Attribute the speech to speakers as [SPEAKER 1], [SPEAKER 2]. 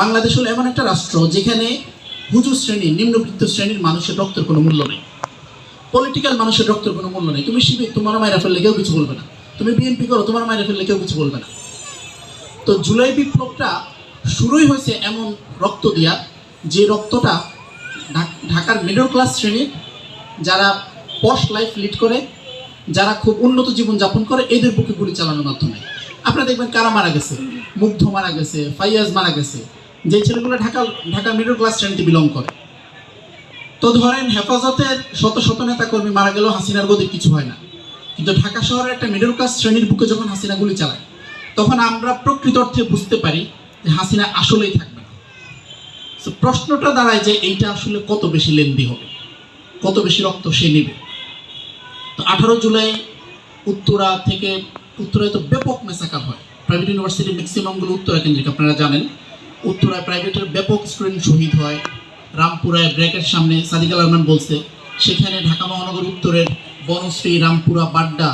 [SPEAKER 1] বাংলাদেশ হলো এমন একটা রাষ্ট্র যেখানে হুজুর শ্রেণী, নিম্নবিত্ত শ্রেণীর মানুষের রক্তের কোনো মূল্য নেই, পলিটিক্যাল মানুষের রক্তের কোনো মূল্য নেই। তুমি শিবির, তোমার মায়েরা ফেললে কেউ কিছু বলবে না। তুমি বিএনপি করো, তোমার মায়েরা ফেললে কেউ কিছু বলবে না। তো জুলাই বিপ্লবটা শুরুই হয়েছে এমন রক্ত দিয়া, যে রক্তটা ঢাকার মিডল ক্লাস শ্রেণীর, যারা পশ লাইফ লিড করে, যারা খুব উন্নত জীবন যাপন করে, এদের পক্ষে গুলি চালানোর মাধ্যমে। আপনারা দেখবেন কারা মারা গেছে, মুগ্ধ মারা গেছে, ফাইয়াজ মারা গেছে, যে ছেলেগুলো ঢাকা মিডল ক্লাস শ্রেণীতে বিলং করে। তো ধরেন হেফাজতের শত শত নেতা কর্মী মারা গেলেও হাসিনার গদির কিছু হয় না, কিন্তু ঢাকা শহরের একটা মিডল ক্লাস শ্রেণীর বুকে যখন হাসিনা গুলি চালায়, তখন আমরা প্রকৃত অর্থে বুঝতে পারি যে হাসিনা আসলেই থাকবে না। তো প্রশ্নটা দাঁড়ায় যে এইটা আসলে কত বেশি লেন্দি হবে, কত বেশি রক্ত সে নেবে। তো 18 জুলাই উত্তরায় তো ব্যাপক মেসাকার হয়। প্রাইভেট ইউনিভার্সিটির ম্যাক্সিমামগুলো উত্তরা কেন্দ্রিক, আপনারা জানেন। উত্তরায় প্রাইভেটের ব্যাপক স্টুডেন্ট শহীদ হয়। রামপুরায় ব্র্যাকের সামনে সাদিক আল রহমান বলছে, সেখানে ঢাকা মহানগর উত্তরের বনশ্রী, রামপুরা, বাড্ডা